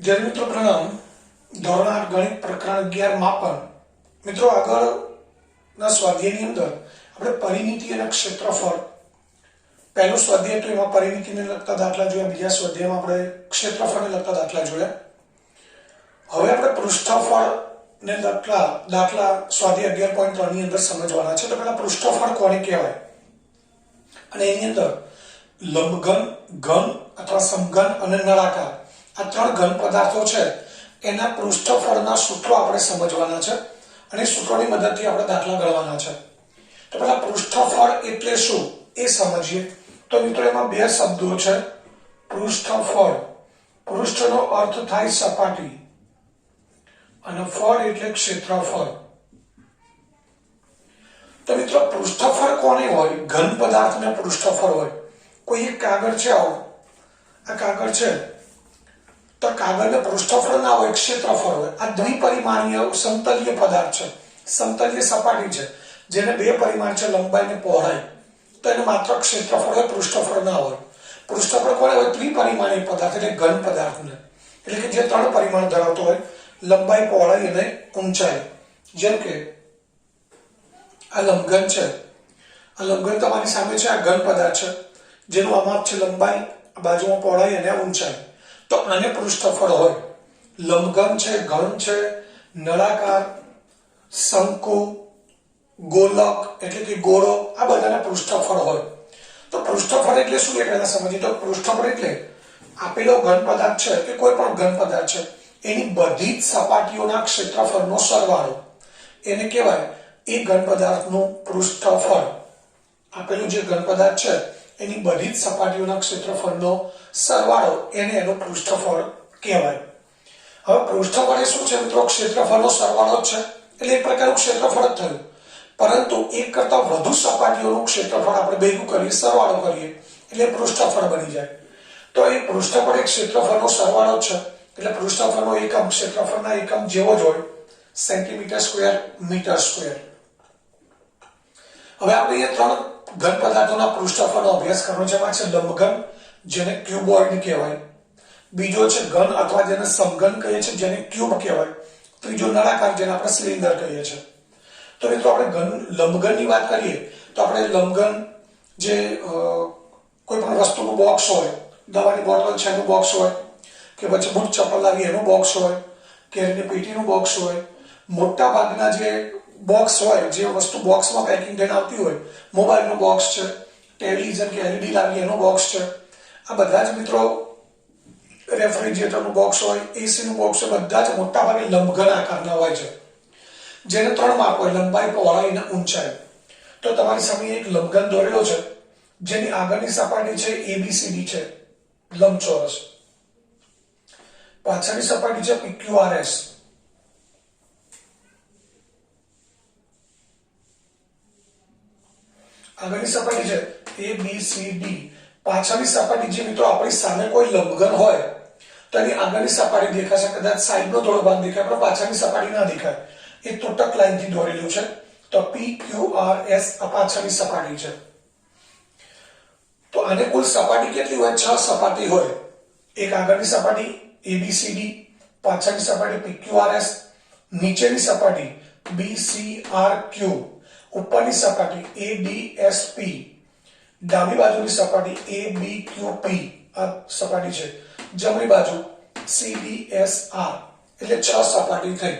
વિદ્યાર્થી મિત્રો પ્રણામ. ધોરણ 8 ગણિત પ્રકરણ 11 માપન. મિત્રો આગળના સ્વાધ્યાયની અંદર આપણે પરિમિતિ અને ક્ષેત્રફળ પહેલું સ્વાધ્યાય તો એમાં પરિમિતિને લગતા દાખલા જોયા, બીજા સ્વાધ્યાયમાં આપણે ક્ષેત્રફળને લગતા દાખલા જોયા. હવે આપણે પૃષ્ઠફળને લગતા દાખલા સ્વાધ્યાય 11.3 ની અંદર સમજવાના છે. તો પહેલા પૃષ્ઠફળ કોને કહેવાય અને એની અંદર લંબઘન, ઘન અથવા સમઘન અને નળાકાર આ ત્રણ ઘન પદાર્થો છે એના પૃષ્ઠફળના સૂત્રો આપણે સમજવાના છે અને સૂત્રોની મદદથી આપણે દાખલા ગણવાના છે. તો પહેલા પૃષ્ઠફળ એટલે શું એ સમજીએ. તો મિત્રો એમાં બે શબ્દો છે. પૃષ્ઠફળ, પૃષ્ઠનો અર્થ થાય સપાટી અને ફળ એટલે ક્ષેત્રફળ. તો મિત્રો પૃષ્ઠફળ કોને હોય? ઘન પદાર્થને પૃષ્ઠફળ હોય. કોઈ એક કાગળ છે, આવો આ કાગળ છે, તો કાગળને પૃષ્ઠફળ ના હોય, ક્ષેત્રફળ હોય. આ દ્વિપરિમાણીય સમતલીય પદાર્થ છે, સમતલીય સપાટી છે જેને બે પરિમાણ છે, લંબાઈ અને પહોળાઈ. તો એને માત્ર ક્ષેત્રફળ હોય, પૃષ્ઠફળ ના હોય. પૃષ્ઠફળ કોને હોય? ત્રિપરિમાણીય પદાર્થ એટલે ઘન પદાર્થને, એટલે કે જે ત્રણ પરિમાણ ધરાવતો હોય, લંબાઈ, પહોળાઈ અને ઊંચાઈ. જેમ કે આ લંબઘન છે, આ લંબઘન તમારી સામે છે, આ ઘન પદાર્થ છે જેનું આ માપ છે લંબાઈ, બાજુમાં પહોળાઈ અને ઊંચાઈ. તો આને પૃષ્ઠફળ હોય. લંબઘન છે, ઘન છે, નળાકાર, શંકુ, ગોલક એટલે કે ગોળો, આ બધાને પૃષ્ઠફળ હોય. તો પૃષ્ઠફળ એટલે શું એ પહેલા સમજીએ. તો પૃષ્ઠફળ એટલે આપેલો ઘન પદાર્થ છે કે કોઈ પણ ઘન પદાર્થ છે એની બધી જ સપાટીઓના ક્ષેત્રફળનો સરવાળો, એને કહેવાય એ ઘન પદાર્થનું પૃષ્ઠફળ. આપેલું જે ઘન પદાર્થ છે એની બધી જ સપાટીઓના ક્ષેત્રફળનો સરવાળો, એને એનું પૃષ્ઠફળ કહેવાય. હવે પૃષ્ઠફળ એ શું છે મિત્રો? ક્ષેત્રફળનો સરવાળો જ છે, એટલે એક પ્રકારનું ક્ષેત્રફળ જ થયું. પરંતુ એક કરતા વધુ સપાટીઓનું ક્ષેત્રફળ આપણે ભેગું કરીએ, સરવાળો કરીએ એટલે પૃષ્ઠફળ બની જાય. તો એ પૃષ્ઠફળ એક ક્ષેત્રફળનો સરવાળો જ છે, એટલે પૃષ્ઠફળનો એકમ ક્ષેત્રફળના એકમ જેવો જ હોય, સેન્ટીમીટર સ્ક્વેર, મીટર સ્ક્વેર. હવે આપણે અહીંયા ત્રણ ઘન પદાર્થોના પૃષ્ઠફળનો અભ્યાસ કરવાનો છે. એમાં છે લંબઘન, જેને ક્યુબોઇડ કહેવાય. બીજો છે ઘન અથવા જેને સમઘન કહીએ છીએ, જેને ક્યુબ કહેવાય. ત્રીજો નળાકાર, જેને આપણે સિલિન્ડર કહીએ છીએ. તો મિત્રો આપણે લંબઘનની વાત કરીએ તો આપણે લંબઘન જે કોઈ પણ વસ્તુનું બોક્સ હોય, દવાની બોટલ છે એનું બોક્સ હોય, કે પછી બૂટ ચપ્પલ લાવી એનું બોક્સ હોય, કેરીની પેટીનું બોક્સ હોય, મોટા ભાગના જે બોક્સ હોય, જે વસ્તુ બોક્સમાં પેકિંગ થઈને આવતી હોય, મોબાઈલનું બોક્સ છે, ટેલિવિઝન કે એલઈડી લાવી એનું બોક્સ છે, આ બધા જ મિત્રો રેફ્રિજરેટરનું બોક્સ હોય, એસીનું બોક્સ હોય, બધા જ મોટા ભાગે લંબઘન આકારના હોય છે, જેને ત્રણ માપ હોય, લંબાઈ, પહોળાઈ અને ઊંચાઈ. તો તમારી સામે એક લંબઘન દોરેલો છે જેની આગળની સપાટી છે એબીસીડી છે, લંબચોરસ. પાછળની સપાટી છે પીક્યુઆરએસ. આગળની સપાટી છે એબીસીડી. પાછળની સપાટી જે મિત્રો આપણી સામે કોઈ લંબઘન હોય તો એની આગળની સપાટી દેખાશે, કદાચ સાઈડનો થોડો ભાગ દેખાય પણ પાછળની સપાટી ના દેખાય. એ તૂટક લાઈનથી દોરેલું છે. તો પીક્યુઆરએસ આ પાછળની સપાટી છે. તો આને કુલ સપાટી કેટલી હોય? 6 સપાટી હોય. એક આગળની સપાટી એબીસીડી, પાછળની સપાટી પીક્યુઆરએસ, નીચેની સપાટી બીસીઆરક્યુ, ઉપરની સપાટી એડીએસપી, ડાબી બાજુની સપાટી એબીક્યુપી આ સપાટી છે, જમણી બાજુ સીડીએસઆર. એટલે 6 સપાટી થઈ.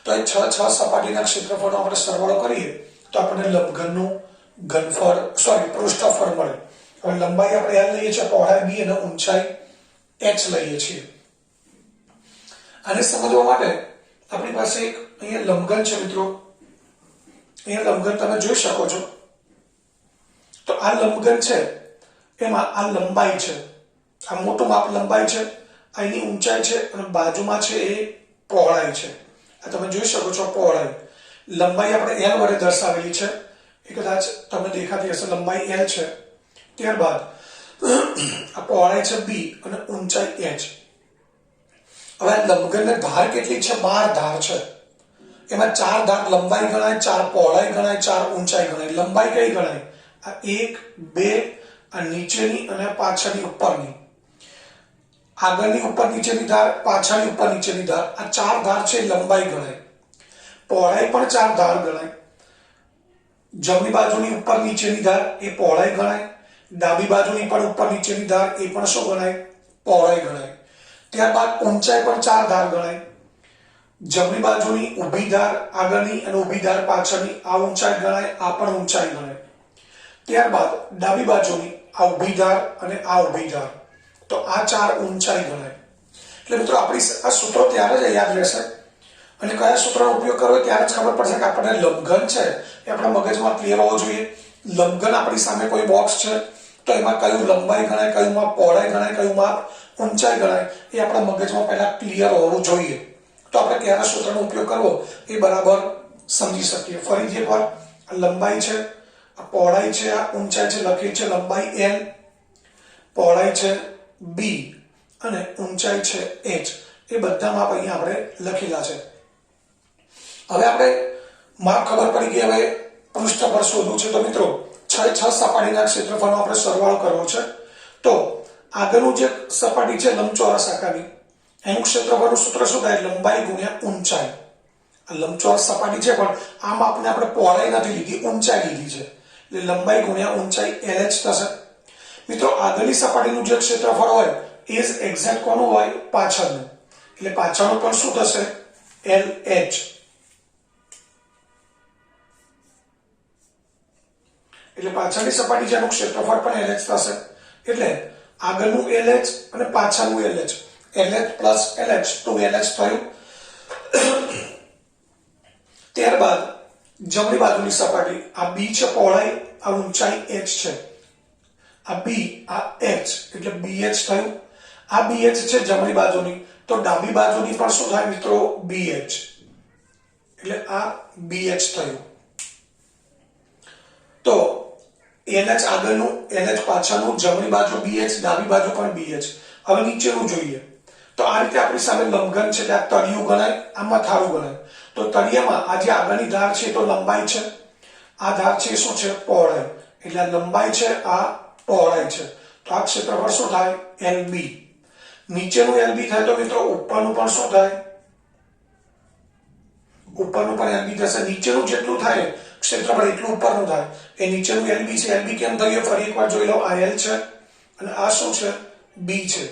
તો એ 6 સપાટીના ક્ષેત્રફળનો આપણે સરવાળો કરીએ તો આપણને લંબઘનનું પૃષ્ઠફળ મળે. હવે લંબાઈ આપણે L લઈએ છીએ, પહોળાઈ B અને ઊંચાઈ H લઈએ છીએ. આને સમજવા માટે આપણી પાસે એક અહીંયા લંબઘન છે મિત્રો. અહીંયા લંબઘન તમે જોઈ શકો છો. તો આ લંબઘન છે એમાં આ લંબાઈ છે, આ મોટું માપ લંબાઈ છે, અહીંની ઊંચાઈ છે અને બાજુમાં છે એ પહોળાઈ છે. આ તમે જોઈ શકો છો પહોળાઈ. લંબાઈ આપણે L વડે દર્શાવેલી છે, એ કદાચ તમને દેખાતી હશે. લંબાઈ L છે, ત્યારબાદ આ પહોળાઈ છે B અને ઊંચાઈ H. હવે લંબઘનને ધાર કેટલી છે? 12 ધાર છે. એમાં 4 ધાર લંબાઈ ગણાય, 4 પહોળાઈ ગણાય, 4 ઊંચાઈ ગણાય. લંબાઈ કઈ ગણાય? આ 1, 2, આ નીચેની અને પાછળની ઉપરની. આગળની ઉપર નીચેની ધાર, પાછળની ઉપર નીચેની ધાર, આ 4 ધાર છે લંબાઈ ગણાય. પહોળાઈ પણ 4 ધાર ગણાય. જમણી બાજુની ઉપર નીચેની ધાર એ પહોળાઈ ગણાય. ડાબી બાજુની પણ ઉપર નીચેની ધાર એ પણ શું ગણાય? પહોળાઈ ગણાય. ત્યારબાદ ઊંચાઈ પણ 4 ધાર ગણાય. જમણી બાજુની ઊભી ધાર આગળની અને ઊભી ધાર પાછળની, આ ઊંચાઈ ગણાય, આ પણ ઊંચાઈ ગણાય. ત્યારબાદ ડાબી બાજુની આ ઊભી ધાર અને આ ઊભી ધાર, તો આ 4 ઊંચાઈ ગણાય. એટલે મિત્રો આપણી આ સૂત્રો ત્યારે જ યાદ રહેશે અને કયા સૂત્રનો ઉપયોગ કરવો ત્યારે જ ખબર પડશે કે આપણને લંબઘન છે એ આપણા મગજમાં ક્લિયર હોવો જોઈએ. લંબઘન આપણી સામે કોઈ બોક્સ છે તો એમાં કયું લંબાઈ ગણાય, કયું માપ પહોળાઈ ગણાય, કયું માપ ઊંચાઈ ગણાય, એ આપણા મગજમાં પહેલા ક્લિયર હોવું જોઈએ. તો આપણે કયા સૂત્રનો ઉપયોગ કરવો એ બરાબર સમજી શકીએ. ફરીથી એકવાર લંબાઈ છે, આ પહોળાઈ છે, આ ઊંચાઈ છે, લખી છે લંબાઈ L, પહોળાઈ છે B અને ઊંચાઈ છે H. એ બધા માપ અહીંયા આપણે લખેલા છે. હવે આપણે માપ ખબર પડી ગઈ. હવે પૃષ્ઠફળ શોધવું છે. તો મિત્રો 6 સપાટીના ક્ષેત્રફળનો આપણે સરવાળો કરવો છે. તો આગળનું જે સપાટી છે લંબચોરસ આકારની, એનું ક્ષેત્રફળનું સૂત્ર શું થાય? લંબાઈ ગુણ્યા ઊંચાઈ. આ લંબચોરસ સપાટી છે પણ આ માપને આપણે પહોળાઈ નથી લીધી, ઊંચાઈ લીધી છે. એટલે લંબાઈ ગુણ્યા ઊંચાઈ LH થશે. મિત્રો આગળની સપાટીનું જે ક્ષેત્રફળ હોય એ જ એક્ઝેક્ટ કોનું હોય? પાછળનું. એટલે પાછળનું પણ શું થશે? LH. એટલે પાછળની સપાટી જેનું ક્ષેત્રફળ પણ LH થશે. એટલે આગળનું LH અને પાછળનું LH, LH plus LH, 2LH થયું. ત્યારબાદ જમણી બાજુની સપાટી, આ B છે પહોળાઈ, આ ઊંચાઈ H છે. આ B, આ H એટલે BH થયું. આ BH છે જમણી બાજુની, તો ડાબી બાજુની પણ શું થાય મિત્રો? BH. એટલે આ BH થયું. તો LH આગળનું, LH પાછળનું, જમણી બાજુ BH, ડાબી બાજુ પણ BH. હવે નીચેનું જોઈએ. તો આ રીતે આપણી સામે લંબઘન છે, ત્યાં તળિયું ગણાય, આ મથાળું ગણાય. તો તળિયામાં આ જે આગળની ધાર છે તો લંબાઈ છે, આ ધાર છે શું છે? પહોળાઈ. એટલે આ લંબાઈ છે, આ પહોળાઈ છે. તો આ ક્ષેત્રફળ શું થાય? LB. નીચેનું LB થાય તો મિત્રો ઉપરનું પણ શું થાય? ઉપરનું પણ LB થશે. નીચેનું જેટલું થાય ક્ષેત્રફળ એટલું ઉપરનું થાય. એ નીચેનું LB છે. LB કેમ થયું? ફરી એકવાર જોઈ લો. આ L છે અને આ શું છે? B છે.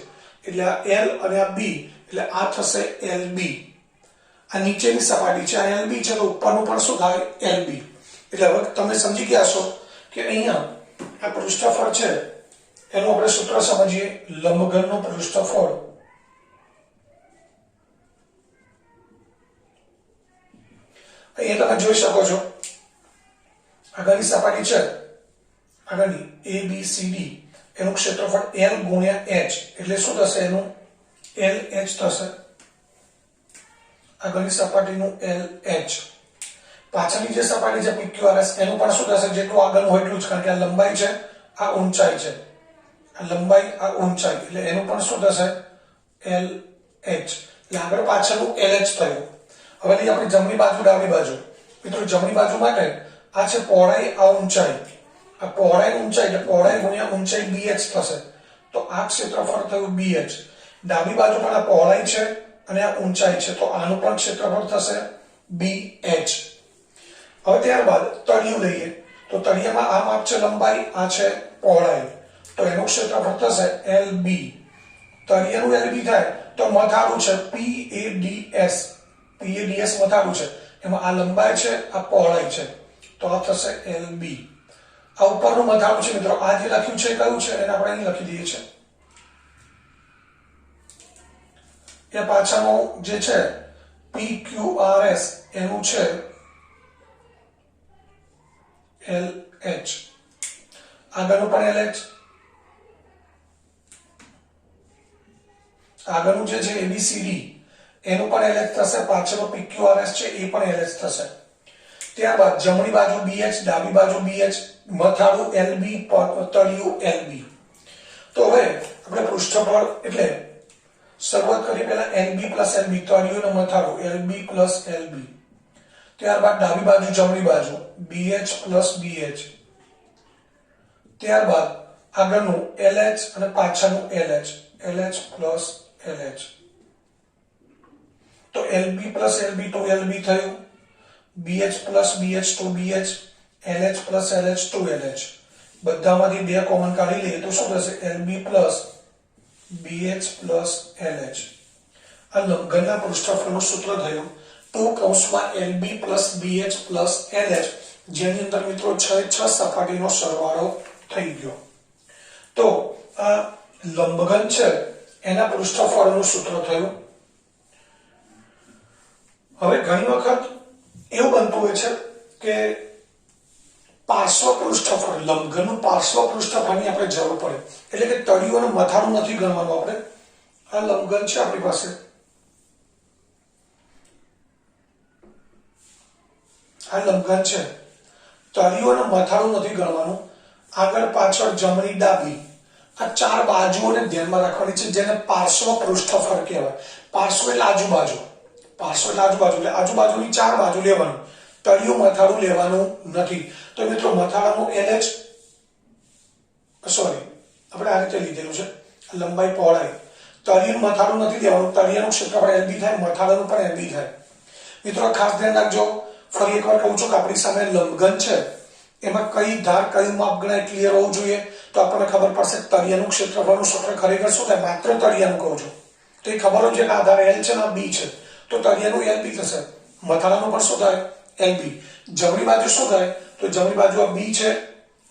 એટલે આ L અને આ B, એટલે આ થશે LB. આ નીચેની સપાટી છે, આ LB છે, તો ઉપરનું પણ શું થાય? LB. એટલે હવે તમે સમજી ગયા છો કે અહીંયા આ પૃષ્ઠફળ છે એનું આપણે સૂત્ર સમજીએ. લંબઘનનું પૃષ્ઠફળ અહીંયા તમે જોઈ શકો છો. આગળની સપાટી છે, આગળની ABCD, એનું ક્ષેત્રફળ L ગુણ્યા H, એટલે શું થશે? એનું LH થશે. આગળની સપાટીનું LH. પાછળની જે સપાટી છે PQRS, એનું પણ શું થશે? જેટલું આગળનું હોય એટલું જ, કારણ કે આ લંબાઈ છે, આ ઊંચાઈ છે. આ લંબાઈ, આ ઊંચાઈ, એટલે એનું પણ શું થશે? LH. એટલે આગળ પાછળનું LH થયું. હવે લઈએ આપણી જમણી બાજુ, ડાબી બાજુ. મિત્રો જમણી બાજુ માટે આ છે પહોળાઈ, આ ઊંચાઈ. આ પહોળાઈ ઊંચાઈ એટલે પહોળાઈ ગુણ્યા ઊંચાઈ BH થશે. તો આ ક્ષેત્રફળ થયું BH. ડાબી બાજુ પણ આ પહોળાઈ છે અને આ ઊંચાઈ છે, તો આનું પણ ક્ષેત્રફળ થશે BH. હવે ત્યારબાદ તળિયું લઈએ. તો તળિયામાં આ માપ છે લંબાઈ, આ છે પહોળાઈ, તો એનું ક્ષેત્રફળ થશે LB. તળિયાનું LB થાય તો મથાળું છે PADS. PADS મથાળું છે, એમાં આ લંબાઈ છે, આ પહોળાઈ છે, તો આ થશે LB. આ ઉપરનું મથાળું છે મિત્રો. આ જે લખ્યું છે કયું છે? એને આપણે અહીં લખી દઈએ છીએ. એ પાછળનું જે છે PQRS, એનું છે LH. આગળનું પણ LH. આગળનું જે છે ABCD, એનું પણ LH થશે. પાછળનું PQRS છે એ પણ LH થશે. ત્યારબાદ જમણી બાજુ BH, ડાબી બાજુ BH, મથાળું LB, તળિયું LB. તો હવે આપણે પૃષ્ઠફળ એટલે શરૂઆત કરી પહેલા LB પ્લસ LB, તળિયું અને મથાળું LB પ્લસ LB. ત્યારબાદ ડાબી બાજુ, જમણી બાજુ BH પ્લસ BH. ત્યારબાદ આગળનું LH અને પાછળનું LH, LH પ્લસ LH. તો LB plus LB two LB થયું, BH plus BH two BH, LH plus LH two LH. બધામાંથી બે કોમન કાઢી લઈએ તો શું થશે? LB plus BH plus LH. આ લંબઘનના પૃષ્ઠફળનું સૂત્ર થયું 2 LB plus BH plus LH, જેની અંદર મિત્રો 6 સપાટીનો સરવાળો થઈ ગયો. તો આ લંબઘન છે એના પૃષ્ઠફળનું સૂત્ર થયું. હવે ઘણી વખત એવું બનતું હોય છે કે પાર્શ્વ પૃષ્ઠફળ, લંબઘનનું પાર્શ્વ પૃષ્ઠફળની આપણે જરૂર પડે, એટલે કે તળિયું અને મથાળું નથી ગણવાનું આપણે. આ લંબઘન છે આપણી પાસે, આ લંબઘન છે, તળિયું અને મથાળું નથી ગણવાનું. આગળ પાછળ જમણી ડાબી આ ચાર બાજુઓને ધ્યાનમાં રાખવાની છે, જેને પાર્શ્વ પૃષ્ઠફળ કહેવાય. પાર્શ્વ એટલે આજુબાજુ, પાર્શ્વ એટલે આજુબાજુ, એટલે આજુબાજુની ચાર બાજુ લેવાનું, તળિયું મથાળું લેવાનું નથી. તો મિત્રો મથાળાનું LH, સોરી આપણે આ રીતે લીધેલું છે, લંબાઈ પહોળાઈ, તળિયું મથાળું નથી લેવાનું. તળિયાનું ક્ષેત્રફળ LB થાય, મથાળાનું પણ LB થાય. મિત્રો ખાસ ધ્યાન રાખજો. ફરી એકવાર કહું છું કે આપણી સામે લંબઘન છે, એમાં કઈ ધાર કયું માપ ગણાય ક્લિયર હોવું જોઈએ. તો આપણને ખબર પડશે તળિયાનું ક્ષેત્રફળનું સૂત્ર ખરેખર શું થાય. માત્ર તળિયાનું કહું છું તો એ ખબર હોય છે કે આ ધાર L છે ને આ B છે, તો તળિયાનું LB થશે, મથાળાનું પણ શું થાય? LB. જમણી બાજુ શું થાય? તો જમણી બાજુ આ B છે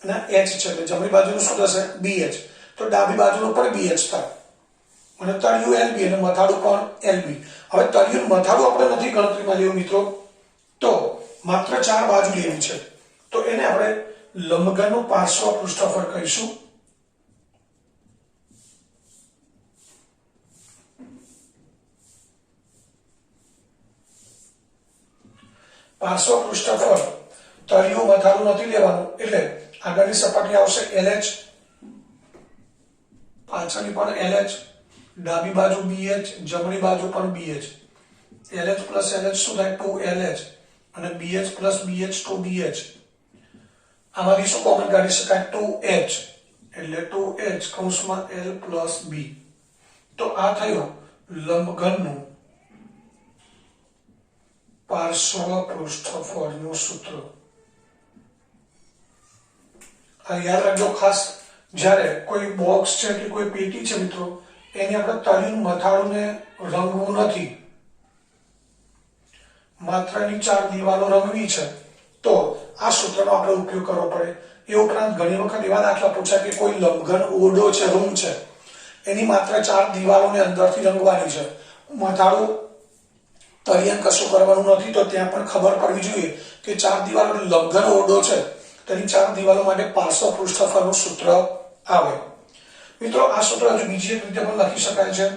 અને H છે, એટલે જમણી બાજુનું શું થશે? BH. તો ડાબી બાજુનું પણ BH થાય અને તળિયું LB અને મથાળું પણ LB. હવે તળિયું મથાળું આપણે નથી ગણતરીમાં લેવું મિત્રો, તો માત્ર ચાર બાજુ લેવી છે, તો એને આપણે લંબઘનનું પાર્શ્વ પૃષ્ઠફળ કહીશું. પાર્શ્વ પૃષ્ઠફળ તળિયું મથાળું નથી લેવાનું, એટલે આગળની સપાટી આવશે LH, પાછળની પણ LH, ડાબી બાજુ BH, જમણી બાજુ પણ BH. LH પ્લસ LH શું થાય? 2LH અને BH plus BH two BH. આમાંથી શું કોમન કાઢી શકાય? 2H, એટલે 2H કૌંસમાં L પ્લસ B. તો આ થયું લંબઘનનું પાર્શ્વ પૃષ્ઠફળનું સૂત્ર. આ યાદ રાખજો ખાસ, જ્યારે કોઈ બોક્સ છે કે કોઈ પેટી છે મિત્રો, એની આપણે તળિયું મથાળુંને રંગવું નથી, માત્ર એની ચાર દિવાલો રંગવી છે, તો આ સૂત્રનો આપણે ઉપયોગ કરવો પડે. એ ઉપરાંત ઘણી વખત એવા દાખલા પૂછાય કે કોઈ લંબઘન ઓરડો છે, રૂમ છે, એની માત્ર ચાર દિવાલોને અંદરથી રંગવાની છે, મથાળું તળિયે કશું કરવાનું નથી, તો ત્યાં પણ ખબર પડવી જોઈએ કે ચાર દિવાલો લંબઘન ઓરડો છે, તેની ચાર દિવાલો માટે પાર્શ્વ પૃષ્ઠફળનું સૂત્ર આવે. મિત્રો આ સૂત્ર હજુ બીજી એક રીતે પણ લખી શકાય છે.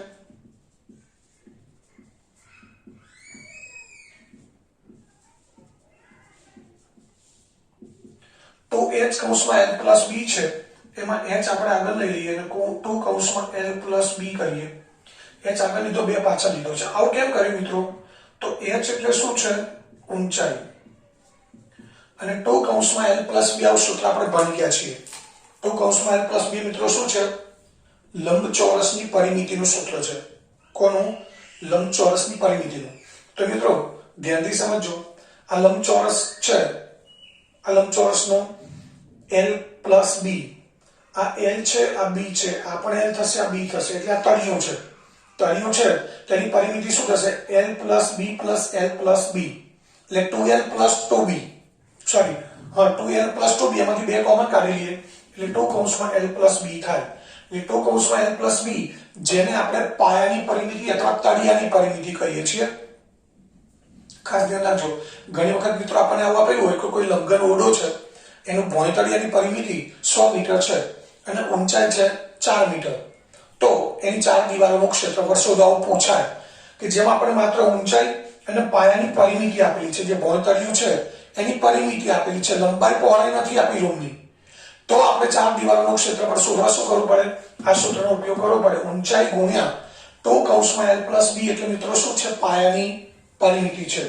તો H કૌંસમાં L પ્લસ B છે, એમાં H આપણે આગળ લઈ લઈએ અને 2 કૌંસમાં L પ્લસ B કરીએ. H આગળ લીધો, બે પાછળ લીધો છે. આવું કેમ કર્યું મિત્રો? તો H એટલે શું છે? ઊંચાઈ, અને 2 કૌંસમાં L પ્લસ B આવું સૂત્ર આપણે ભણી ગયા છીએ. 2 કૌંસમાં L પ્લસ B મિત્રો શું છે? લંબચોરસની પરિમિતિનું સૂત્ર છે. કોનું? લંબચોરસની પરિમિતિનું. તો મિત્રો ધ્યાનથી સમજો, આ લંબચોરસ છે, આ લંબચોરસનો L પ્લસ B, આ L છે, આ B છે, આ પણ L થશે, આ B થશે, એટલે આ તળિયું છે. તળિયું છે તેની પરિમિતિ શું થશે? L plus B plus L plus B, એટલે 2L પ્લસ 2B, સોરી હા 2L પ્લસ 2B, એમાંથી બે કોમન કાઢી લઈએ એટલે 2 કૌંસમાં L પ્લસ B થાય. એટલે 2 કૌંસમાં L પ્લસ B, જેને આપણે પાયાની પરિમિતિ અથવા તળિયાની પરિમિતિ કહીએ છીએ. ખાસ ધ્યાન રાખજો, ઘણી વખત મિત્રો આપણને આવું આપેલું હોય કે કોઈ લંબઘન ઓરડો છે, એનું ભોંયતળિયાની પરિમિતિ 100 મીટર છે અને ઊંચાઈ છે 4 મીટર, તો એની ચાર દિવાલોનું ક્ષેત્રફળ શોધવાનું પૂછાય, કે જેમાં આપણે માત્ર ઊંચાઈ અને પાયાની પરિમિતિ આપેલી છે, જે ભોંયતળિયું છે એની પરિમિતિ આપેલી છે, લંબાઈ પહોળાઈ નથી આપી રૂમની, તો આપણે ચાર દિવાલોનું ક્ષેત્રફળ શોધવા શું કરવું પડે? આ સૂત્રનો ઉપયોગ કરવો પડે. ઊંચાઈ ગુણ્યા 2 કૌંસમાં L પ્લસ B, એટલે મિત્રો શું છે? પાયાની પરિમિતિ છે.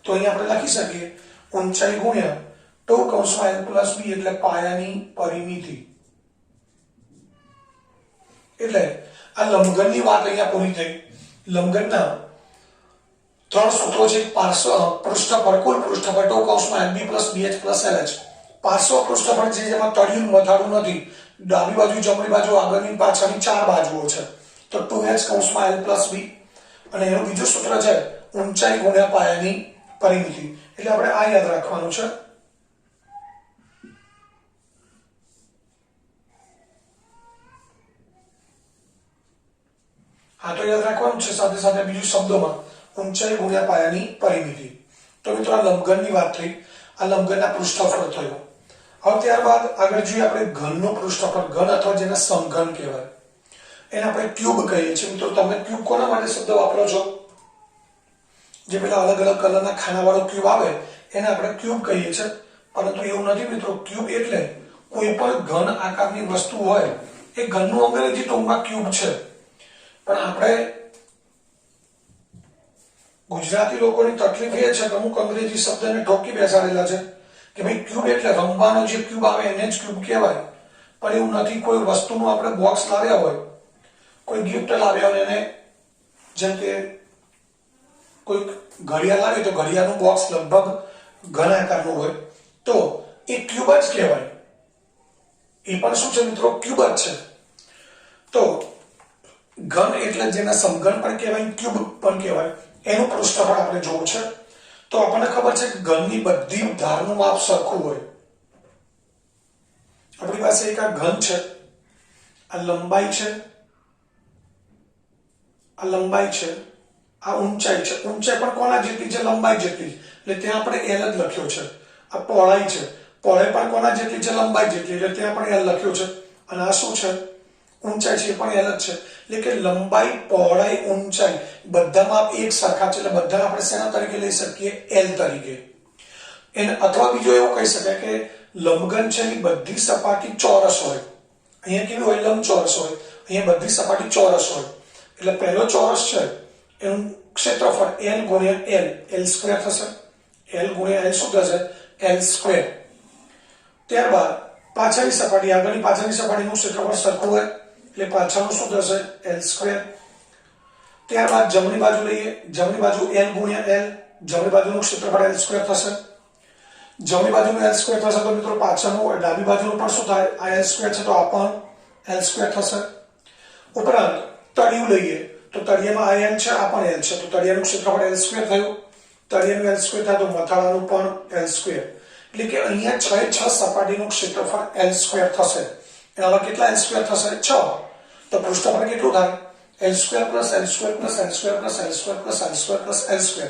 તો અહીંયા આપણે લખી શકીએ ઊંચાઈ ગુણ્યા 2 કૌંસમાં L પ્લસ B, એટલે પાયાની પરિમિતિ. એટલે આ લંબઘનની વાત અહીંયા પૂરી થઈ. લંબઘનના 3 સૂત્રો છે. પૃષ્ઠફળ, કુલ પૃષ્ઠફળ ટુ કૌંસમાં LB + BH + LH. પાર્શ્વ પૃષ્ઠફળ છે જેમાં તળિયું મથાળું નથી, ડાબી બાજુ જમણી બાજુ આગળની પાછળની 4 બાજુઓ છે, તો 2h કૌંસમાં L + B. અને એનું બીજું સૂત્ર છે ઊંચાઈ ગુણ્યા પાયાની પરિમિતિ. એટલે આપણે આ યાદ રાખવાનું છે. આ તો યાદ રાખવાનું છે, સાથે સાથે બીજું શબ્દોમાં ઊંચાઈ ગુણ્યા પાયાની પરિમિતિ. તો મિત્રો આ લંબઘનની વાત થઈ, આ લંબઘનના પૃષ્ઠફળ થયું. હવે ત્યારબાદ આગળ જોઈએ આપણે ઘનનું પૃષ્ઠફળ. ઘન અથવા જેને સમઘન કહેવાય, એને આપણે ક્યુબ કહીએ છીએ. મિત્રો તમે ક્યુબ કોના માટે શબ્દ વાપરો છો? જે પેલા અલગ અલગ કલરના ખાનાવાળો ક્યુબ આવે એને આપણે ક્યુબ કહીએ છીએ, પરંતુ એવું નથી મિત્રો. ક્યુબ એટલે કોઈ પણ ઘન આકારની વસ્તુ હોય એ ઘનનું અંગ્રેજી ટૂંકમાં ક્યુબ છે. પણ આપણે ગુજરાતી લોકોની તકલીફ એ છે કે અમુક અંગ્રેજી શબ્દને ઠોકી બેસાડેલા છે કે ભાઈ ક્યુબ એટલે રમવાનો જે ક્યુબ આવે એને જ ક્યુબ કહેવાય. પણ એવું નથી. કોઈ વસ્તુનું આપણે બોક્સ લાવ્યા હોય, કોઈ ગિફ્ટ લાવ્યા હોય, એને જેમ કે કોઈ ઘડિયાળ લાવી તો ઘડિયાળનું બોક્સ લગભગ ઘન આકારનું હોય, તો એ ક્યુબ જ કહેવાય. એ પણ શું છે મિત્રો? ક્યુબ જ છે. તો ઘન એટલે જેને સમઘન પણ કહેવાય, ક્યુબ પણ કહેવાય, એનું પૃષ્ઠફળ આપણે જોવું છે. તો આપણને ખબર છે કે ઘનની બધી ધારનું માપ સરખું હોય. આપણી પાસે એક આ ઘન છે, આ લંબાઈ છે, આ લંબાઈ છે, આ ઊંચાઈ છે. ઊંચાઈ પણ કોના જેટલી છે? લંબાઈ જેટલી. એટલે ત્યાં આપણે L જ લખ્યો છે. આ પહોળાઈ છે, પહોળાઈ પણ કોના જેટલી છે? લંબાઈ જેટલી. એટલે ત્યાં પણ L લખ્યો છે. અને આ શું છે? ઊંચાઈ છે, એ પણ L જ છે. એટલે કે લંબાઈ, પહોળાઈ, ઊંચાઈ બધા માપ એક સરખા છે. એટલે બધા આપણે શેના તરીકે લઈ શકીએ? L તરીકે. એને અથવા બીજો એવું કહી શકાય કે લંબઘન છે એની બધી સપાટી ચોરસ હોય. અહીંયા કેવી હોય? લંબચોરસ હોય. અહીંયા બધી સપાટી ચોરસ હોય. એટલે પહેલો ચોરસ છે એનું ક્ષેત્રફળ L ગુણ્યા L, L² થશે. L ગુણ્યા L શું થશે? L². ત્યારબાદ પાછળની સપાટી, આગળની પાછળની સપાટીનું ક્ષેત્રફળ સરખું હોય એટલે પાછળનું શું થશે? L². ત્યારબાદ જમણી બાજુ લઈએ, જમણી બાજુ L ગુણ્યા L, જમણી બાજુનું ક્ષેત્રફળ L² થશે. જમણી બાજુનું L² થશે તો મિત્રો પાછળનું ડાબી બાજુનું પણ શું થાય? આ L² છે તો આ પણ L² થશે. ઉપરાંત તળિયું લઈએ તો તળિયામાં આ L છે, આ પણ L છે, તો તળિયાનું ક્ષેત્રફળ L² થયું. તળિયાનું L² થાય તો મથાળાનું પણ L². એટલે કે અહીંયા 6 સપાટીનું ક્ષેત્રફળ L² થશે. એમાં કેટલા L² થશે? 6. તો પૃષ્ઠફળ કેટલું થાય? L² + L² + L² + L² + L² + L².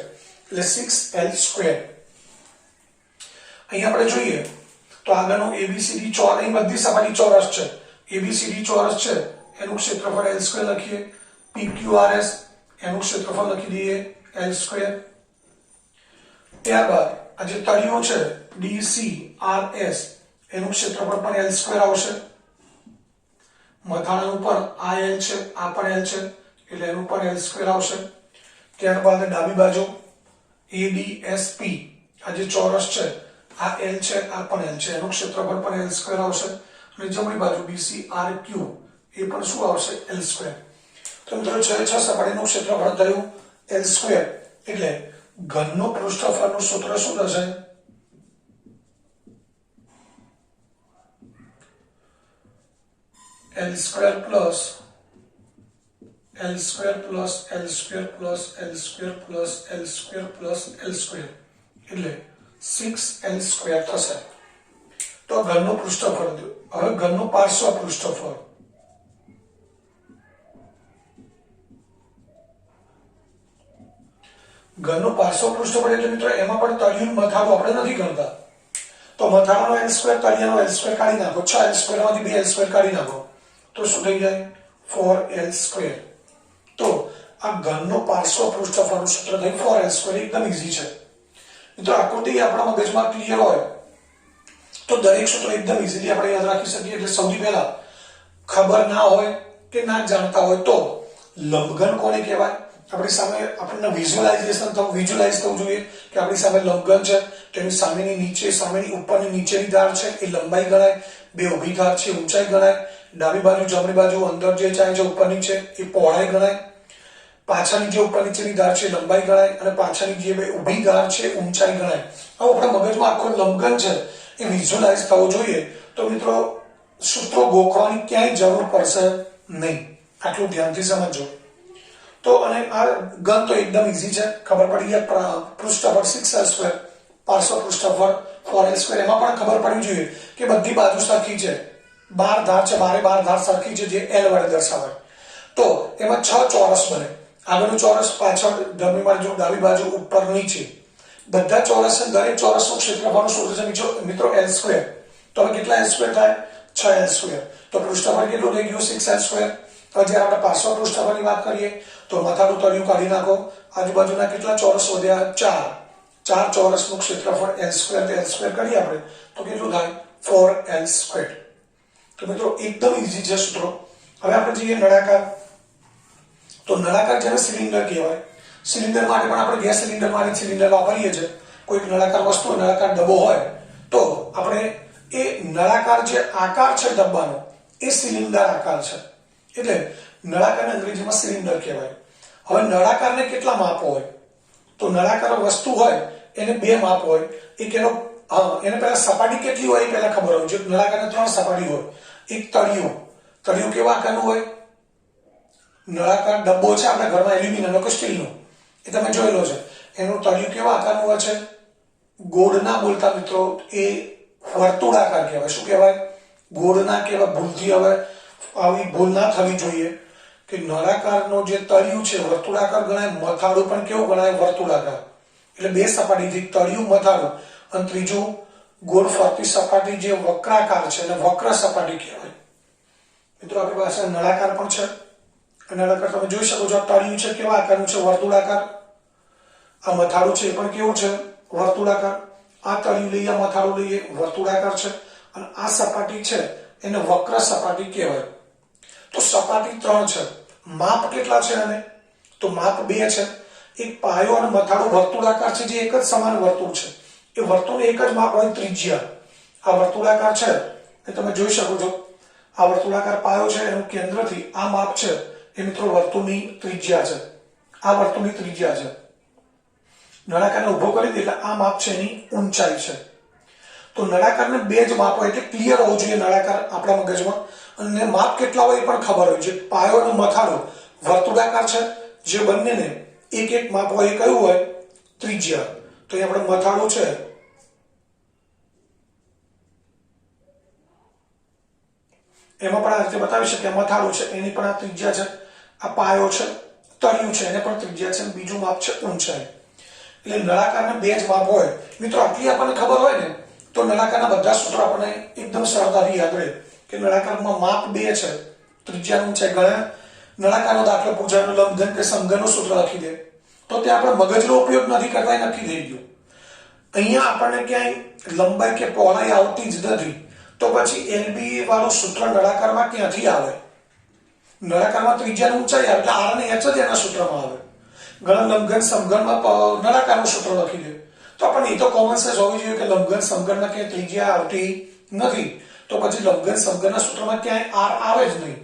એટલે 6L². અહીં આપણે જોઈએ તો આગળનું ABCD ચોરસ, અહીં બધી સપાટી ચોરસ છે. ABCD ચોરસ છે એનું ક્ષેત્રફળ L² લખીએ. PQRS એનું ક્ષેત્રફળ લખી દઈએ L². ત્યારબાદ આ જે તળિયું છે DCRS એનું ક્ષેત્રફળ પણ L² આવશે. મથાળાનું પણ આ L છે, આ પણ L છે, એટલે એનું પણ L² આવશે. ત્યારબાદ ડાબી બાજુ ADSP, આ જે ચોરસ છે આ L છે, આ પણ L છે, એનું ક્ષેત્રફળ પણ L² આવશે. અને જમણી બાજુ BCRQ એ પણ શું આવશે? L². તો મિત્રો 6 સપાટીનું ક્ષેત્રફળ થયું L². એટલે ઘનનું પૃષ્ઠફળનું સૂત્ર શું થશે? L² plus L² plus L² plus L² plus L² plus L². એટલે 6L² થશે. તો ઘનનું પૃષ્ઠફળ. હવે ઘનનું પાર્શ્વ પૃષ્ઠફળ. ઘનનું પાર્શ્વ પૃષ્ઠફળ એટલે મિત્રો એમાં પણ તળિયું મથાળું આપણે નથી ગણતા. તો મથાળાનો L², તળિયાનો L² કાઢી નાખો. 6L² માંથી 2 L² કાઢી નાખો તો શું થઈ જાય? 4L². તો આ ઘનનું પાર્શ્વ પૃષ્ઠફળનું સૂત્ર થઈ 4L². એકદમ ઈઝી છે મિત્રો. આકૃતિ આપણા મગજમાં ક્લિયર હોય તો દરેક સૂત્ર એકદમ ઈઝીલી આપણે યાદ રાખી શકીએ. એટલે સૌથી પહેલા ખબર ના હોય કે ના જાણતા હોય તો લંબઘન કોને કહેવાય? આપણી સામે આપણને વિઝ્યુલાઇઝ થવું જોઈએ કે આપણી સામે લંબઘન છે, તેની સામેની નીચે, સામેની ઉપરની નીચેની ધાર છે એ લંબાઈ ગણાય. બે ઊભી ધાર છે ઊંચાઈ ગણાય. ડાબી બાજુ જમણી બાજુ અંદર જે ચાય છે ઉપરની છે એ પહોળાઈ ગણાય, પાછળની જે ઉપર નીચેની ધાર છે લંબાઈ ગણાય, અને પાછળની જે ઊભી ધાર છે ઊંચાઈ ગણાય. હવે આપણા મગજમાં આખો લંબઘન છે એ વિઝ્યુઅલાઇઝ થવો જોઈએ. તો મિત્રો સૂત્રો ગોખવાની ક્યાંય જરૂર પડશે નહીં, આટલું ધ્યાનથી સમજો. તો અને આ ઘન તો એકદમ ઈઝી છે, ખબર પડી ગયા. પૃષ્ઠફળ 6l², પાર્શ્વ પૃષ્ઠફળ 4l². એમાં પણ ખબર પડવી જોઈએ કે બધી બાજુ સરખી છે, 12 ધાર છે, 12 ધાર સરખી છે જે l વડે દર્શાવાય. તો એમાં 6 ચોરસ બને, આગળનું ચોરસ, પાછળ જમણી બાજુ, ડાબી બાજુ, ઉપર નીચે બધા ચોરસ છે. દરેક ચોરસનું ક્ષેત્રફળનું સૂત્ર છે મિત્રો l². તો હવે કેટલા l² થાય? 6l². તો પૃષ્ઠફળ કેટલું થઈ ગયું? 6l². હવે જ્યારે આપણે પાર્શ્વ પૃષ્ઠફળની વાત કરીએ તો મથાળું તળિયું કાઢી નાખો, આજુબાજુના કેટલા ચોરસ વધ્યા? 4 ચોરસનું ક્ષેત્રફળ l² કરીએ આપણે તો કેટલું થાય? 4l². તો મિત્રો એકદમ ઈઝી છે સૂત્રો. હવે આપણે જઈએ નળાકાર. તો નળાકાર જેને સિલિન્ડર કહેવાય. સિલિન્ડર માટે પણ આપણે ગેસ સિલિન્ડર માટે સિલિન્ડર વાપરીએ છીએ. કોઈક નળાકાર વસ્તુ, નળાકાર ડબ્બો હોય તો આપણે એ નળાકાર જે આકાર છે ડબ્બાનો એ સિલિન્ડર આકાર છે, એટલે નળાકારને અંગ્રેજીમાં સિલિન્ડર કહેવાય. હવે નળાકારને કેટલા માપ હોય? તો નળાકાર વસ્તુ હોય એને 2 માપ હોય. એક એનો એને પહેલા સપાટી કેટલી હોય એ પહેલા ખબર હોય. જો નળાકારને 3 સપાટી હોય. એક તળિયું. તળિયું કેવા આકારનું હોય? નળાકાર ડબ્બો છે આપણા ઘરમાં એલ્યુમિનિયમનો કે સ્ટીલનો, એ તમે જોયેલો છે. એનું તળિયું કેવા આકારનું હોય છે? ગોળ ના બોલતા મિત્રો, એ વર્તુળાકાર કહેવાય. શું કહેવાય? ગોળ ના કહેવાય. ભૂલથી હવે આવી ભૂલ ના થવી જોઈએ કે નળાકારનો જે તળિયું છે વર્તુળાકાર ગણાય, મથાળું પણ કેવું ગણાય? વર્તુળાકાર. એટલે 2 સપાટીથી તળિયું, મથાળું, અને ત્રીજું ગોળ ફરતી સપાટી જે વક્રાકાર છે અને વક્ર સપાટી કહેવાય. મિત્રો આપણી પાસે નળાકાર પણ છે. નળાકાર તમે જોઈ શકો છો. આ તળિયું છે કેવા આકારનું છે? વર્તુળાકાર. આ મથાળું છે એ પણ કેવું છે? વર્તુળાકાર. આ તળિયું લઈએ, મથાળું લઈએ, વર્તુળાકાર છે. અને આ સપાટી છે એને વક્ર સપાટી કહેવાય. તો સપાટી 3 છે. માપ કેટલા છે આને? તો માપ 2 છે. એક પાયો અને મથાળું વર્તુળાકાર છે જે એક જ સમાન વર્તુળ છે. એ વર્તુળનું એક જ માપ હોય, ત્રિજ્યા. આ વર્તુળાકાર છે એ તમે જોઈ શકો છો. આ વર્તુળાકાર પાયો છે, એનું કેન્દ્રથી આ માપ છે એ મિત્રો વર્તુળની ત્રિજ્યા છે. આ વર્તુળની ત્રિજ્યા છે. નળાકારને ઉભો કરી દે એટલે આ માપ છે એની ઊંચાઈ છે. તો નળાકારને 2 જ માપ હોય એટલે ક્લિયર હોવું જોઈએ નળાકાર આપણા મગજમાં. અને માપ કેટલા હોય એ પણ ખબર હોય. જે પાયો અને મથાળું વર્તુળાકાર છે, જે બંનેને એક માપ હોય એ કયું હોય? ત્રિજ્યા. તો અહીં આપણે મથાળું છે એમાં પણ આ રીતે બતાવી શકીએ. મથાળું છે એની પણ આ ત્રિજ્યા છે. આ પાયો છે, તળિયું છે, એને પણ ત્રિજ્યા છે. બીજું માપ છે ઊંચાઈ. એટલે નળાકારના 2 જ માપ હોય. મિત્રો આટલી આપણને ખબર હોય ને તો નળાકારના બધા સૂત્રો આપણને એકદમ સરળતાથી યાદ રહે કે નળાકારમાં માપ 2 છે, ત્રિજ્યા, ઊંચાઈ. ઘણા નળાકારનો દાખલો પૂછાય, લંબઘન કે સમઘનનું સૂત્ર લખી દે તો ત્યાં આપણે મગજનો ઉપયોગ નથી કરતા, એ નક્કી થઈ ગયું. અહીંયા આપણને ક્યાંય લંબાઈ કે પહોળાઈ આવતી જ નથી. તો પછી LB વાળું સૂત્ર નળાકારમાં ક્યાંથી આવે? નળાકારમાં ત્રિજ્યા ઊંચાઈ આવે એટલે R અને H જ એના સૂત્રમાં આવે. ઘણા લંબઘન સમઘનમાં નળાકારનું સૂત્ર લખી દે. તો આપણને એ તો કોમન સેન્સ હોવી જોઈએ કે લંબઘન સમઘનમાં ક્યાંય ત્રિજ્યા આવતી નથી. તો પછી લંબઘન સમઘનના સૂત્રમાં ક્યાંય R આવે જ નહીં.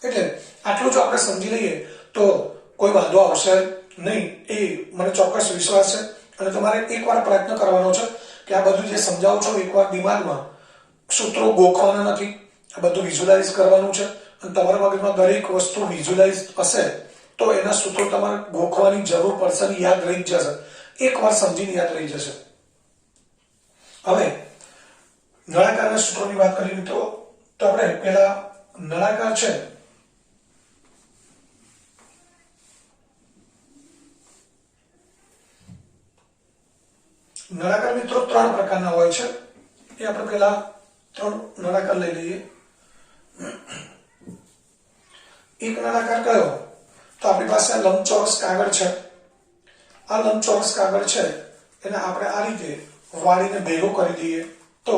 એટલે આટલું જો આપણે સમજી લઈએ તો કોઈ વાંધો આવશે નહીં, એ મને ચોક્કસ વિશ્વાસ છે. અને તમારે એકવાર પ્રયત્ન કરવાનો છે કે આ બધું જે સમજાવું છું એકવાર દિમાગમાં, સૂત્રો ગોખવાના નથી, આ બધું વિઝ્યુઅલાઇઝ કરવાનું છે. અને તમારા મગજમાં દરેક વસ્તુ વિઝ્યુઅલાઇઝ હશે તો એના સૂત્રો તમારે ગોખવાની જરૂર પડશે ને યાદ રહી જ જશે. એકવાર સમજીને યાદ રહી જશે. હવે નળાકારના સૂત્રોની વાત કરીએ મિત્રો તો આપણે પેલા નળાકાર છે નળાકાર મિત્રો 3 પ્રકારના હોય છે. એ આપણે પેલા 3 નળાકાર લઈ લઈએ. એક નળાકાર કયો? તો આપણી પાસે લંબચોરસ કાગળ છે. આ લંબચોરસ કાગળ છે એને આપણે આ રીતે વાળીને ભેગો કરી દઈએ તો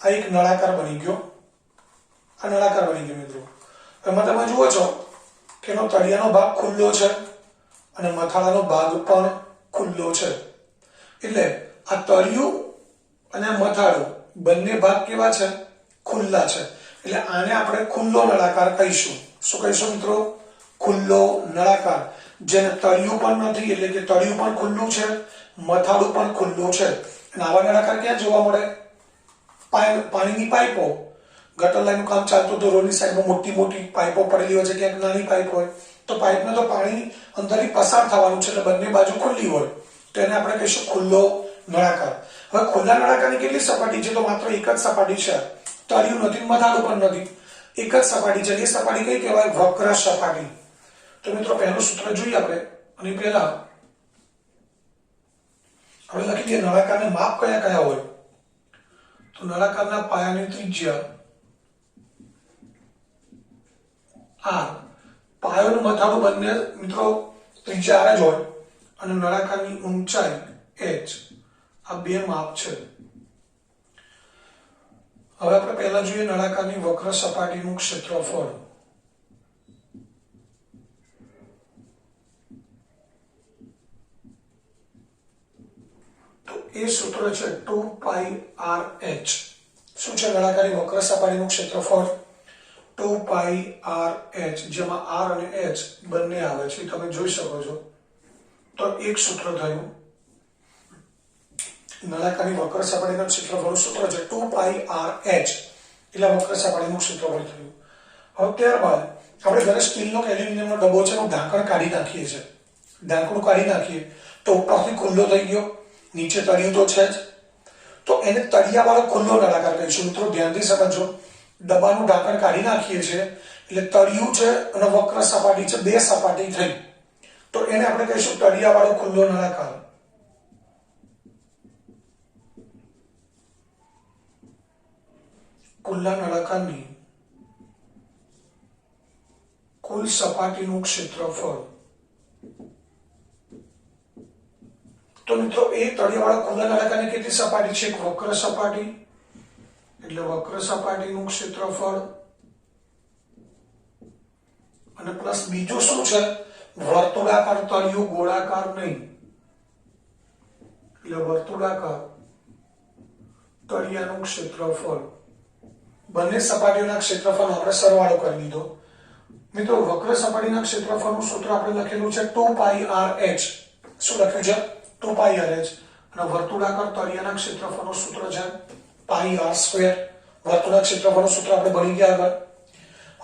આ એક નળાકાર બની ગયો. આ નળાકાર બની ગયો મિત્રો. એમાં તમે જુઓ છો કે એનો તળિયાનો ભાગ ખુલ્લો છે અને મથાળાનો ભાગ પણ ખુલ્લો છે. એટલે આ તળિયું અને મથાળું બંને ભાગ કેવા છે? ખુલ્લા છે. એટલે આને આપણે ખુલ્લો નળાકાર કહીશું. શું કહીશું મિત્રો? ખુલ્લો નળાકાર. જેને તળિયું પણ નથી, એટલે કે તળિયું પણ ખુલ્લું છે, મથાળું પણ ખુલ્લું છે. અને આવા નળાકાર ક્યાં જોવા મળે? પાણીની પાઇપો, ગટર લાઈનનું કામ ચાલતું તો રોડની સાઈડમાં મોટી મોટી પાઇપો પડેલી હોય છે, ક્યાંક નાની પાઇપ હોય તો પાઇપને તો પાણી અંદરથી પસાર થવાનું છે, એટલે બંને બાજુ ખુલ્લી હોય તો એને આપણે કહીશું ખુલ્લો નળાકાર. હવે ખુલ્લા નળાકારની કેટલી સપાટી છે? તો માત્ર એક જ સપાટી છે. તળિયું નથી, મથાળું પણ નથી, એક જ સપાટી છે. એ સપાટી કઈ કહેવાય? વક્ર સપાટી. તો મિત્રો પહેલું સૂત્ર જોઈએ આપણે. અને પહેલા હવે લખી દઈએ નળાકારના માપ કયા કયા હોય. તો નળાકારના પાયાની ત્રિજ્યા r, પાયોનું મથાળું બંને મિત્રો ત્રિજ્યા r જ હોય, અને નળાકારની ઊંચાઈ h. આ બે માપ છે. હવે આપણે પહેલા જોઈએ નળાકારની વક્ર સપાટીનું ક્ષેત્રફળ. તો એ સૂત્ર છે 2πrh. શું છે નળાકારની વક્ર સપાટીનું ક્ષેત્રફળ? 2πrh, જેમાં r અને h બંને આવે છે, તમે જોઈ શકો છો. તો એક સૂત્ર થયું. નળાકારની વક્ર સપાટીના ક્ષેત્રફળનું સૂત્ર છે 2πrh, એટલે વક્ર સપાટીનું ક્ષેત્રફળ થયું. હવે ત્યારબાદ આપણે ઘરે સ્ટીલનો કે એલ્યુમિનિયમનો ડબ્બો છે એનું ઢાંકણ કાઢી નાખીએ છીએ. ઢાંકણું કાઢી નાખીએ તો ઉપરથી ખુલ્લો થઈ ગયો, નીચે તળિયું તો છે જ, તો એને તળિયાવાળો ખુલ્લો નળાકાર કહીશું. મિત્રો ધ્યાનથી સમજો, ડબ્બાનું ઢાંકણ કાઢી નાખીએ છીએ એટલે તળિયું છે અને વક્ર સપાટી છે, બે સપાટી થઈ, તો એને આપણે કહીશું તળિયાવાળો ખુલ્લો નળાકાર. ખુલ્લા નળાકારની કુલ સપાટીનું ક્ષેત્રફળ. તો મિત્રો એ તળિયાવાળા ખુલ્લા નળાકારની કેટલી સપાટી છે? એક વક્ર સપાટી, એટલે વક્ર સપાટીનું ક્ષેત્રફળ, અને પ્લસ બીજું શું છે? વર્તુળાકાર તળિયું, ગોળાકાર નહીં, એટલે વર્તુળાકાર તળિયાનું ક્ષેત્રફળ. બંને સપાટીઓના ક્ષેત્રફળનો આપણે સરવાળો કરી દીધો. મિત્રો વક્ર સપાટીના ક્ષેત્રફળનું સૂત્ર આપણે લખેલું છે 2πrh. શું લખ્યું છે? 2πrh. અને વર્તુળાકાર તળિયાના ક્ષેત્રફળનું સૂત્ર છે πr². વર્તુળાકાર ક્ષેત્રફળનું સૂત્ર આપણે ભણી ગયા આગળ.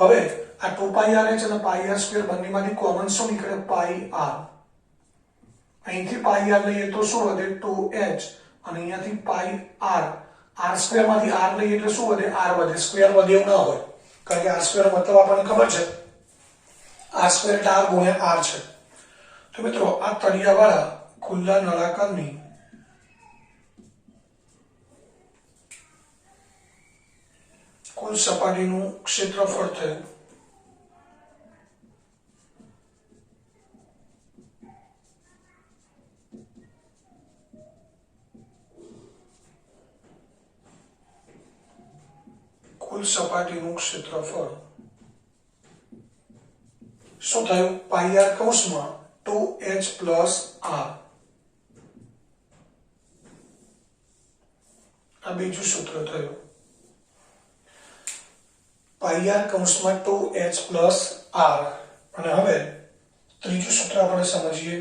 હવે આ 2πrh અને πr² બંનેમાંથી કોમન શું નીકળે? πr. અહીંથી πr લઈએ તો શું વધે? 2h. અને અહીંયાથી πr, r² માંથી r લઈએ એટલે શું વધે? r વધે. સ્ક્વેર વધે એવું ના હોય, કારણ કે r² નો મતલબ આપણને ખબર છે, r² એટલે r ગુણ્યા r છે. તો મિત્રો આ તળિયાવાળા ખુલ્લા નળાકારની કુલ સપાટીનું ક્ષેત્રફળ થયું. કુલ સપાટીનું ક્ષેત્રફળ શું થયું? πr કૌંસમાં 2h પ્લસ r. આ બીજું સૂત્ર થયું. πr કૌંસમાં 2h પ્લસ r. અને હવે ત્રીજું સૂત્ર આપણે સમજીએ.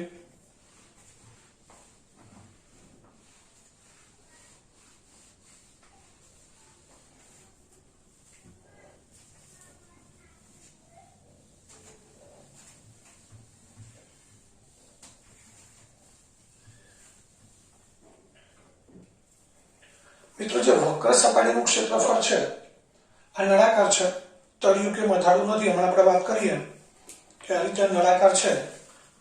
મિત્રો જે વક્ર સપાટીનું ક્ષેત્રફળ છે આ નળાકાર છે, તળિયું કે મથાળું નથી. હમણાં આપણે વાત કરીએ કે આ રીતે નળાકાર છે,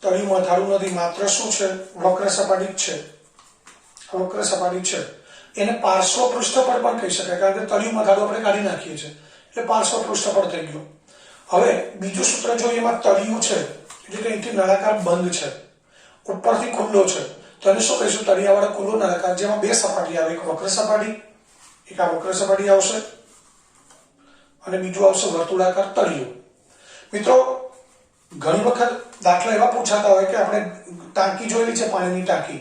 તળિયું મથાળું નથી, માત્ર શું છે? વક્ર સપાટી જ છે. વક્ર સપાટી છે એને પાર્શ્વ પૃષ્ઠફળ પણ કહી શકાય, કારણ કે તળિયું મથાળું આપણે કાઢી નાખીએ છીએ એટલે પાર્શ્વ પૃષ્ઠફળ થઈ ગયું. હવે બીજું સૂત્ર જોઈએ, એમાં તળિયું છે એટલે કે અહીંથી નળાકાર બંધ છે, ઉપરથી ખુલ્લો છે, તો એને શું કહીશું? તળિયાવાળો ખુલ્લો નળાકાર, જેમાં બે સપાટી આવે, એક વક્ર સપાટી, એક આ વક્ર સપાટી આવશે, અને બીજું આવશે વર્તુળાકાર તળિયું. મિત્રો ઘણી વખત દાખલા એવા પૂછાતા હોય કે આપણે ટાંકી જોયેલી છે, પાણીની ટાંકી,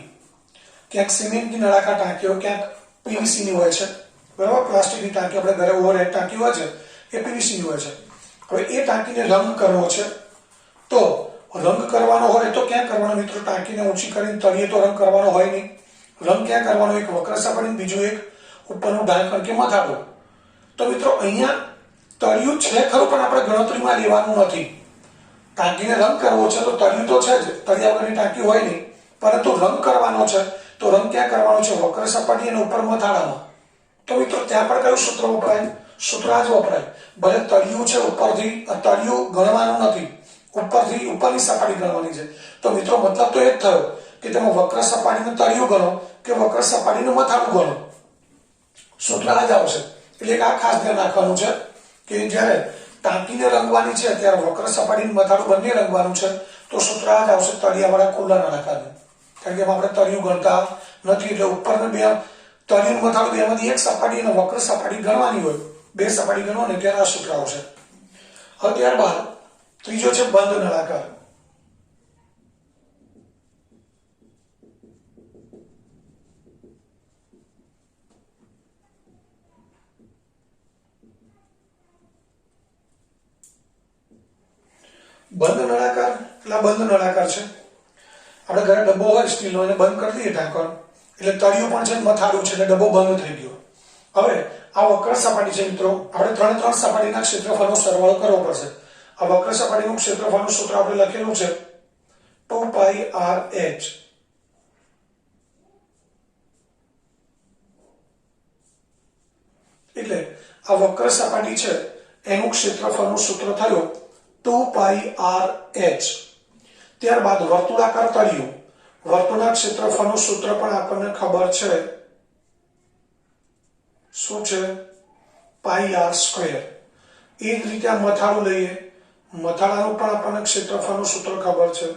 ક્યાંક સિમેન્ટની નળાકાર ટાંકી હોય, ક્યાંક પીવીસીની હોય છે, બરાબર, પ્લાસ્ટિકની ટાંકી, આપણે ઘરે ઓવરહેડ ટાંકી હોય છે એ પીવીસીની હોય છે. હવે એ ટાંકીને રંગ કરવો છે, તો રંગ કરવાનો હોય તો ક્યાં કરવાનો મિત્રો? ટાંકીને ઊંચી કરીને તળિયે તો રંગ કરવાનો હોય નહીં. રંગ ક્યાં કરવાનો? એક વક્ર સપાટી, બીજું એક ઉપરનું ઢાંકણ કે મથાળું. તો મિત્રો અહીંયા તળિયું છે ખરું, પણ આપણે ગણતરીમાં લેવાનું નથી. ટાંકીને રંગ કરવો છે તો તળિયું તો છે જ, તળિયા વગરની ટાંકી હોય નહીં, પરંતુ રંગ કરવાનો છે તો રંગ ક્યાં કરવાનો છે? વક્ર સપાટી અને ઉપર મથાળામાં. તો મિત્રો ત્યાં પણ કયું સૂત્ર વપરાય? સૂત્ર આ જ વપરાય. ભલે તળિયું છે ઉપરથી, તળિયું ગણવાનું નથી, ઉપરથી ઉપરની સપાટી ગણવાની છે. તો મિત્રો મતલબ તો એ જ થયો કે તમે વક્ર સપાટીનું તળિયું ગણો કે વક્ર સપાટીનું મથાળું ગણો, સૂત્ર આ જ આવશે. એટલે આ ખાસ ધ્યાન રાખવાનું છે કે જ્યારે ટાંકીને રંગવાની છે ત્યારે વક્ર સપાટીનું મથાળું બંને રંગવાનું છે, તો સૂત્ર આ જ આવશે તળિયાવાળા ખુલ્લા નળાકારનું. કારણ કે આપણે તળિયું ગણતા નથી, એટલે ઉપરનું બે તળિયું મથાળું બેમાંથી એક સપાટી અને વક્ર સપાટી ગણવાની હોય, બે સપાટી ગણો ને ત્યારે આ સૂત્ર આવશે. હવે ત્યારબાદ ત્રીજો છે બંધ નળાકાર. બંધ નળાકાર એટલે બંધ નળાકાર છે. આપણે ઘરે ડબ્બો હોય સ્ટીલનો, એને બંધ કરી દઈએ ઢાંકણ, એટલે તળિયું પણ છે મથાળું છે, એટલે ડબ્બો બંધ થઈ ગયો. હવે આ વક્ર સપાટી છે મિત્રો, આપણે ત્રણ સપાટીના ક્ષેત્રફળનો સરવાળો કરવો પડશે. આ વક્ર સપાટીનું ક્ષેત્રફળનું સૂત્ર આપણે લખેલું છે 2πr(h). એટલે આ વક્ર સપાટી છે એનું ક્ષેત્રફળનું સૂત્ર થયું 2πr(h). ત્યારબાદ વર્તુળાકાર તળિયું, વર્તુળના ક્ષેત્રફળનું સૂત્ર પણ આપણને ખબર છે, શું છે? πr². એ જ રીતે આ મથાળું લઈએ, મથાળાનું પણ આપણને ક્ષેત્રફળનું સૂત્ર ખબર છે,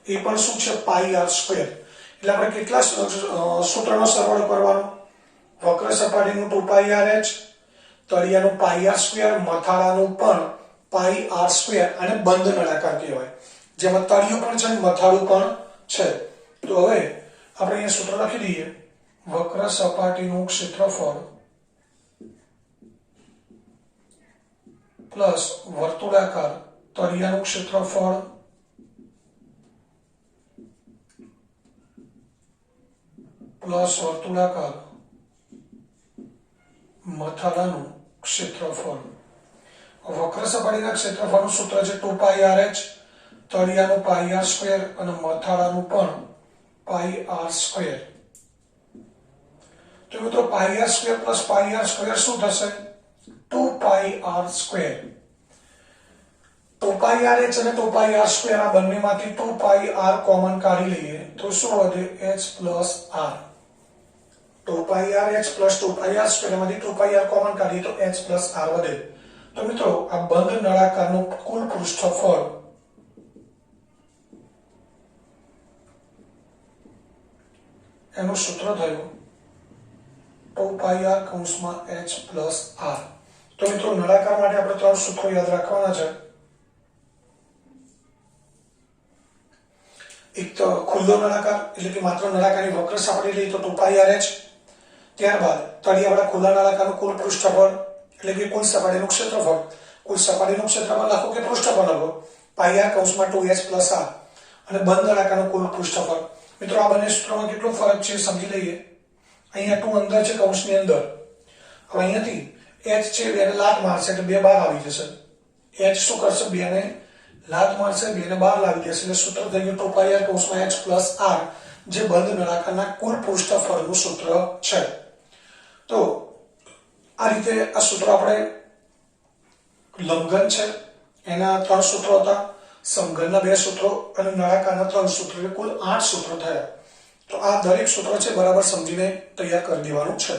એ પણ શું છે? πr². એટલે આપણે કેટલા સૂત્રનો સરવાળો કરવાનો? વક્ર સપાટીનું 2πr(h), તળિયાનું πr², મથાળાનું પણ πr², અને બંધ નળાકાર કહેવાય, જેમાં તળિયું પણ છે મથાળું પણ છે. તો હવે આપણે અહીંયા સૂત્ર લખી દઈએ, વક્ર સપાટીનું ક્ષેત્રફળ પ્લસ વર્તુળાકાર તળિયાનું ક્ષેત્રફળ પ્લસ વર્તુળાકાર મથાળાનું ક્ષેત્રફળ. વક્ર સપાટીના ક્ષેત્રફળનું સૂત્ર છે 2πr(h), તળિયાનું πr² અને મથાળાનું પણ πr². તો મિત્રો πr² પ્લસ πr² શું થશે? 2πr². 2πrh અને 2πr² આ બંનેમાંથી 2πr કોમન કાઢી લઈએ તો શું વધે? h plus r. 2πrh plus 2πr² માંથી 2πr કોમન કાઢીએ તો h પ્લસ r વધે. તો મિત્રો આ બંધ નળાકારનું કુલ પૃષ્ઠફળ એનું સૂત્ર થયું 2πr કૌંસમાં h પ્લસ r. તો મિત્રો નળાકાર માટે આપણે ત્રણ સૂત્રો યાદ રાખવાના છે. એક તો ખુલ્લો નળાકાર, એટલે કે માત્ર નળાકારની વક્ર સપાટી લઈએ તો 2πrh. ત્યારબાદ તળિયાવાળા ખુલ્લા નળાકારનું કુલ પૃષ્ઠફળ, એટલે કે કુલ સપાટીનું ક્ષેત્રફળ. કુલ સપાટીનું ક્ષેત્રફળ લખો કે પૃષ્ઠફળ લખો, πr કૌંસમાં 2h પ્લસ r. અને બંધ નળાકારનું કુલ પૃષ્ઠફળ. મિત્રો આ બંને સૂત્રોમાં કેટલો ફરક છે સમજી લઈએ. અહીંયા 2 અંદર છે કૌંસની અંદર. હવે અહીંયાથી h છે, બેને લાત મારશે એટલે 2 બહાર આવી જશે. h શું કરશે? બેને લાત મારશે, બેને બહાર લાવી દેશે, એટલે સૂત્ર થઈ ગયું 2πr કૌંસમાં h પ્લસ r, જે બંધ નળાકારના કુલ પૃષ્ઠફળનું સૂત્ર છે. તો આ રીતે આ સૂત્ર આપણે લંબઘન છે એના 3 સૂત્રો હતા, સમઘનના 2 સૂત્રો અને નળાકારના 3 સૂત્રો, કુલ 8 સૂત્રો થયા. તો આ દરેક સૂત્ર છે બરાબર સમજીને તૈયાર કરી દેવાનું છે.